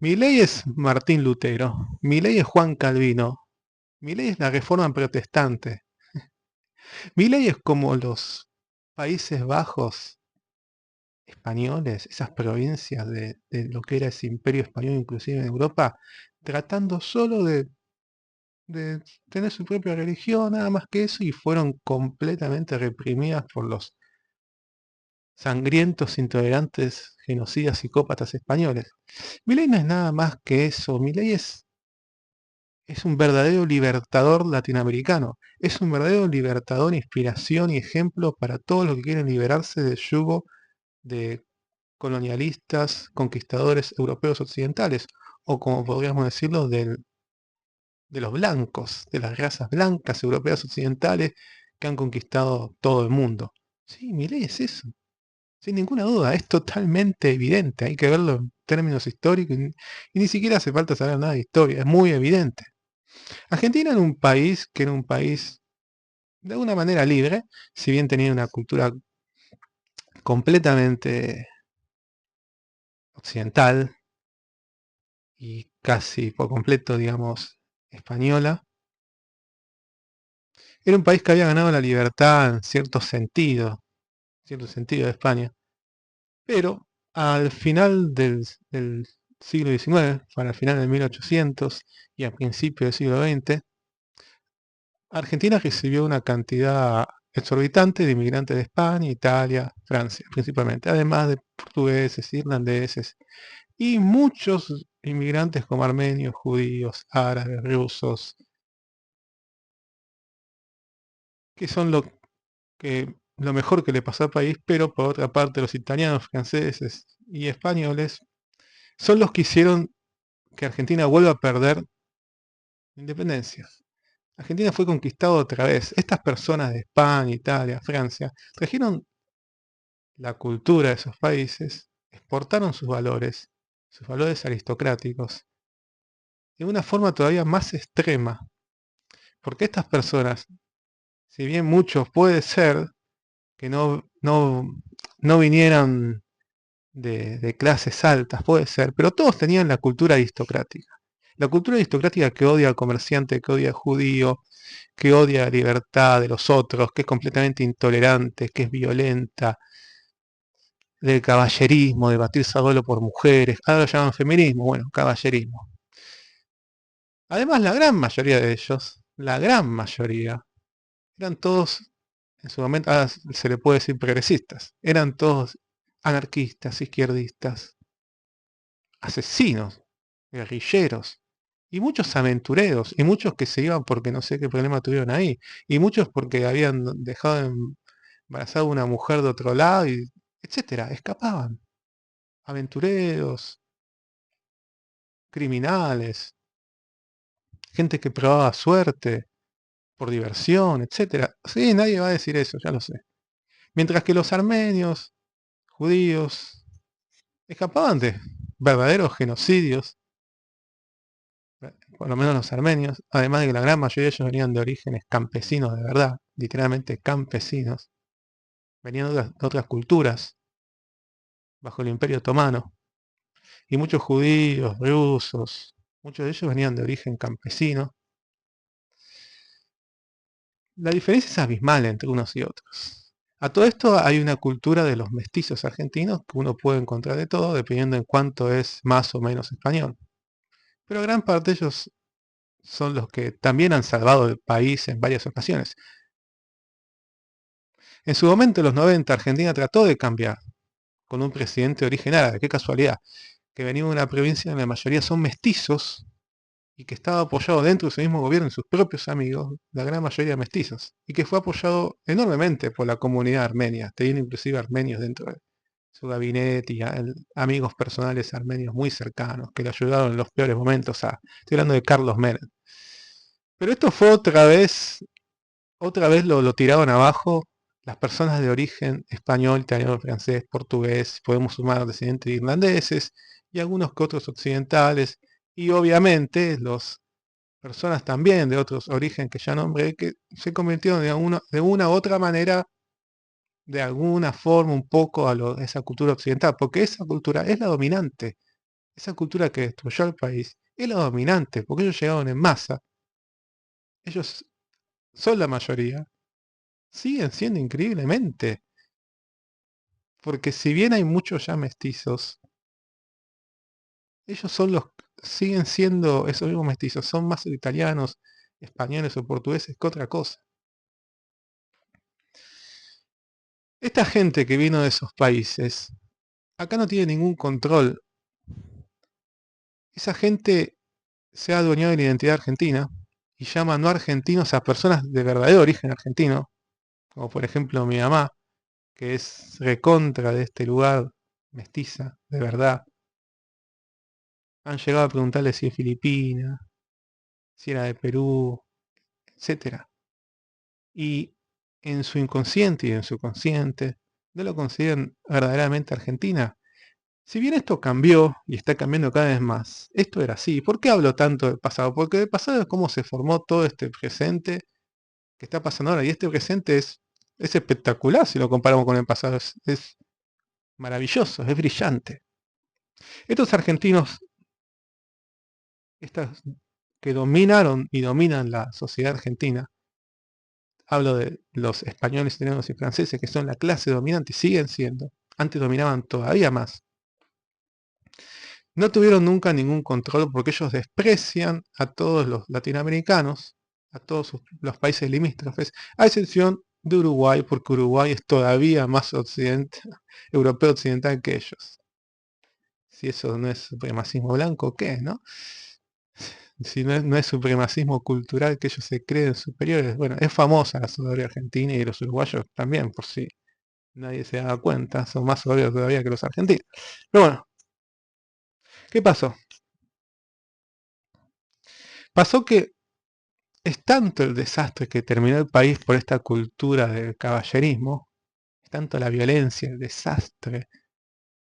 Milei es Martín Lutero, Milei es Juan Calvino, Milei es la Reforma Protestante, Milei es como los Países Bajos españoles, esas provincias de lo que era ese imperio español inclusive en Europa, tratando solo de tener su propia religión, nada más que eso, y fueron completamente reprimidas por los sangrientos, intolerantes, genocidas, psicópatas españoles. Milei no es nada más que eso, Milei es un verdadero libertador latinoamericano, es un verdadero libertador, inspiración y ejemplo para todos los que quieren liberarse del yugo de colonialistas, conquistadores europeos occidentales, o como podríamos decirlo, de los blancos, de las razas blancas europeas occidentales que han conquistado todo el mundo. Sí, mi ley es eso, sin ninguna duda, es totalmente evidente, hay que verlo en términos históricos y ni siquiera hace falta saber nada de historia, es muy evidente. Argentina era un país que era un país de alguna manera libre, si bien tenía una cultura completamente occidental y casi por completo, digamos, española. Era un país que había ganado la libertad en cierto sentido de España. Pero al final del siglo XIX, para el final del 1800 y a principios del siglo XX, Argentina recibió una cantidad exorbitante de inmigrantes de España, Italia, Francia, principalmente, además de portugueses, irlandeses y muchos inmigrantes como armenios, judíos, árabes, rusos, que son lo mejor que le pasó al país, pero por otra parte los italianos, franceses y españoles son los que hicieron que Argentina vuelva a perder independencia. Argentina fue conquistado otra vez. Estas personas de España, Italia, Francia, trajeron la cultura de esos países, exportaron sus valores aristocráticos, de una forma todavía más extrema, porque estas personas, si bien muchos puede ser que no vinieran de clases altas, puede ser, pero todos tenían la cultura aristocrática. La cultura aristocrática que odia al comerciante, que odia al judío, que odia la libertad de los otros, que es completamente intolerante, que es violenta, del caballerismo, de batirse a duelo por mujeres, ahora lo llaman feminismo, bueno, caballerismo. Además, la gran mayoría de ellos, la gran mayoría, eran todos, en su momento, ahora se le puede decir progresistas, eran todos anarquistas, izquierdistas, asesinos, guerrilleros, y muchos aventureros, y muchos que se iban porque no sé qué problema tuvieron ahí, y muchos porque habían dejado embarazada a una mujer de otro lado, y etcétera, escapaban. Aventureros, criminales, gente que probaba suerte por diversión, etcétera. Sí, nadie va a decir eso, ya lo sé. Mientras que los armenios, judíos, escapaban de verdaderos genocidios, por lo menos los armenios, además de que la gran mayoría de ellos venían de orígenes campesinos de verdad, literalmente campesinos, venían de otras culturas, bajo el imperio otomano, y muchos judíos, rusos, muchos de ellos venían de origen campesino. La diferencia es abismal entre unos y otros. A todo esto hay una cultura de los mestizos argentinos que uno puede encontrar de todo dependiendo en cuánto es más o menos español. Pero gran parte de ellos son los que también han salvado el país en varias ocasiones. En su momento, en los 90, Argentina trató de cambiar con un presidente de origen árabe, qué casualidad, que venía de una provincia en la mayoría son mestizos y que estaba apoyado dentro de su mismo gobierno y sus propios amigos, la gran mayoría mestizos, y que fue apoyado enormemente por la comunidad armenia, teniendo inclusive armenios dentro de su gabinete y amigos personales armenios muy cercanos que le ayudaron en los peores momentos estoy hablando de Carlos Menem. Pero esto fue otra vez lo tiraron abajo las personas de origen español, italiano, francés, portugués, podemos sumar descendientes de irlandeses y algunos que otros occidentales, y obviamente los personas también de otros origen que ya nombré, que se convirtieron de una u otra manera, de alguna forma un poco a esa cultura occidental, porque esa cultura es la dominante, esa cultura que destruyó al país, es la dominante, porque ellos llegaron en masa, ellos son la mayoría, siguen siendo increíblemente, porque si bien hay muchos ya mestizos, ellos son los, siguen siendo esos mismos mestizos, son más italianos, españoles o portugueses que otra cosa. Esta gente que vino de esos países, acá no tiene ningún control. Esa gente se ha adueñado de la identidad argentina y llama no argentinos a personas de verdadero origen argentino, como por ejemplo mi mamá, que es recontra de este lugar, mestiza, de verdad. Han llegado a preguntarle si es filipina, si era de Perú, etcétera. Y en su inconsciente y en su consciente no lo consideran verdaderamente argentina. Si bien esto cambió y está cambiando cada vez más, esto era así. ¿Por qué hablo tanto del pasado? Porque del pasado es cómo se formó todo este presente que está pasando ahora. Y este presente es espectacular si lo comparamos con el pasado. Es maravilloso, es brillante. Estos argentinos, estas que dominaron y dominan la sociedad argentina, hablo de los españoles, italianos y franceses, que son la clase dominante y siguen siendo, antes dominaban todavía más. No tuvieron nunca ningún control porque ellos desprecian a todos los latinoamericanos, a todos los países limítrofes, a excepción de Uruguay, porque Uruguay es todavía más europeo occidental que ellos. Si eso no es supremacismo blanco, ¿qué? ¿No? Si no es supremacismo cultural que ellos se creen superiores. Bueno, es famosa la soberbia argentina y los uruguayos también, por si nadie se da cuenta, son más soberbios todavía que los argentinos. Pero bueno, ¿qué pasó? Pasó que es tanto el desastre que terminó el país por esta cultura del caballerismo, es tanto la violencia, el desastre,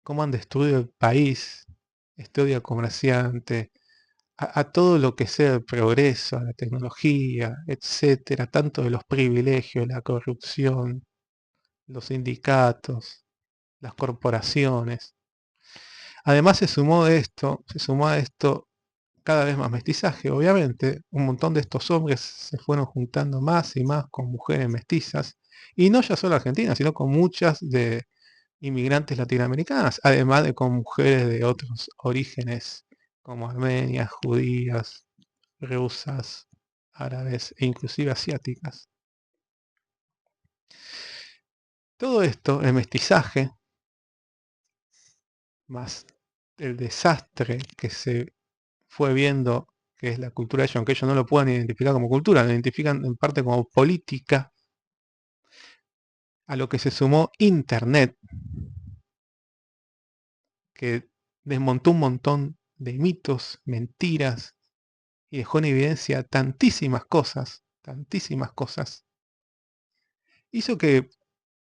cómo han destruido el país, este odio al comerciante, a todo lo que sea el progreso, a la tecnología, etcétera, tanto de los privilegios, la corrupción, los sindicatos, las corporaciones. Además se sumó a esto cada vez más mestizaje, obviamente. Un montón de estos hombres se fueron juntando más y más con mujeres mestizas, y no ya solo argentinas, sino con muchas de inmigrantes latinoamericanas, además de con mujeres de otros orígenes, como armenias, judías, rusas, árabes e inclusive asiáticas. Todo esto, el mestizaje, más el desastre que se fue viendo que es la cultura de ellos, aunque ellos no lo puedan identificar como cultura, lo identifican en parte como política, a lo que se sumó Internet, que desmontó un montón de mitos, mentiras, y dejó en evidencia tantísimas cosas, hizo que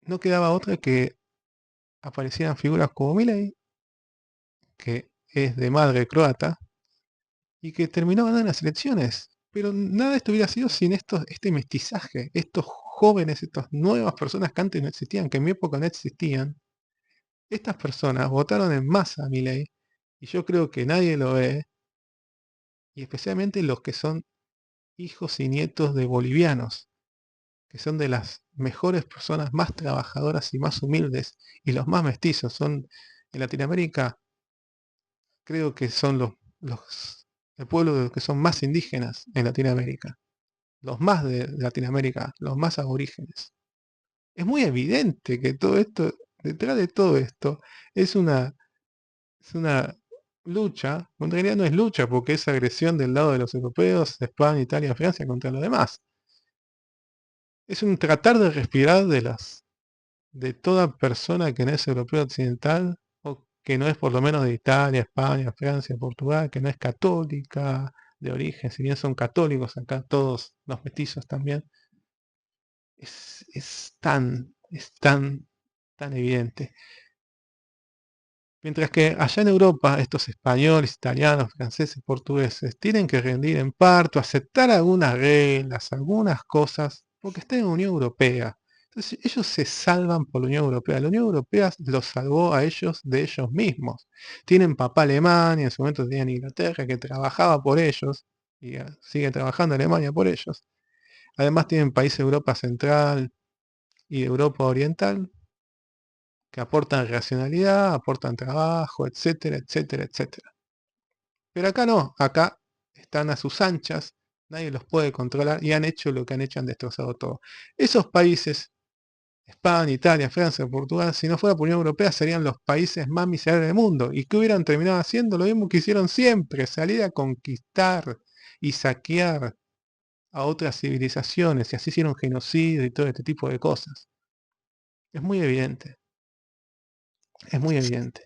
no quedaba otra que aparecieran figuras como Milei, que es de madre croata, y que terminó ganando las elecciones. Pero nada de esto hubiera sido sin este mestizaje, estos jóvenes, estas nuevas personas que antes no existían, que en mi época no existían. Estas personas votaron en masa a Milei, y yo creo que nadie lo ve, y especialmente los que son hijos y nietos de bolivianos, que son de las mejores personas, más trabajadoras y más humildes, y los más mestizos. Son en Latinoamérica, creo que son el pueblo de los que son más indígenas en Latinoamérica, los más de Latinoamérica, los más aborígenes. Es muy evidente que todo esto, detrás de todo esto, es una lucha, en realidad no es lucha porque es agresión del lado de los europeos, de España, Italia, Francia contra los demás. Es un tratar de respirar de toda persona que no es europeo occidental o que no es por lo menos de Italia, España, Francia, Portugal, que no es católica de origen, si bien son católicos acá todos los mestizos también, es tan evidente. Mientras que allá en Europa, estos españoles, italianos, franceses, portugueses, tienen que rendir en parto, aceptar algunas reglas, algunas cosas, porque está en la Unión Europea. Entonces ellos se salvan por la Unión Europea. La Unión Europea los salvó a ellos de ellos mismos. Tienen papá Alemania, en su momento tenían Inglaterra, que trabajaba por ellos, y sigue trabajando Alemania por ellos. Además tienen países de Europa Central y de Europa Oriental, que aportan racionalidad, aportan trabajo, etcétera, etcétera, etcétera. Pero acá no, acá están a sus anchas, nadie los puede controlar y han hecho lo que han hecho, han destrozado todo. Esos países, España, Italia, Francia, Portugal, si no fuera por la Unión Europea serían los países más miserables del mundo. ¿Y qué hubieran terminado haciendo? Lo mismo que hicieron siempre, salir a conquistar y saquear a otras civilizaciones y así hicieron genocidio y todo este tipo de cosas. Es muy evidente, es muy evidente.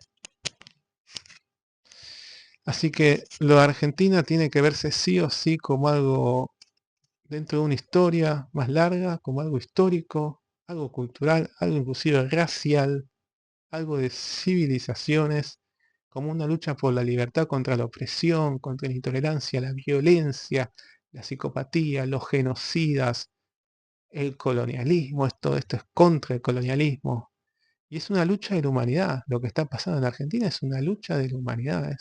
Así que lo de Argentina tiene que verse sí o sí como algo dentro de una historia más larga, como algo histórico, algo cultural, algo inclusive racial, algo de civilizaciones, como una lucha por la libertad contra la opresión, contra la intolerancia, la violencia, la psicopatía, los genocidas, el colonialismo, todo esto es contra el colonialismo. Y es una lucha de la humanidad. Lo que está pasando en Argentina es una lucha de la humanidad,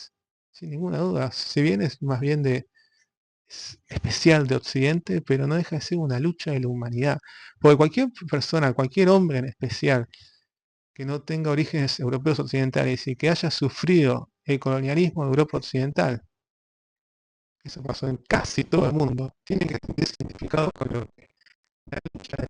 sin ninguna duda. Si bien es más bien es especial de Occidente, pero no deja de ser una lucha de la humanidad. Porque cualquier persona, cualquier hombre en especial, que no tenga orígenes europeos occidentales y que haya sufrido el colonialismo de Europa Occidental, eso pasó en casi todo el mundo, tiene que sentirse identificado con lo que la lucha de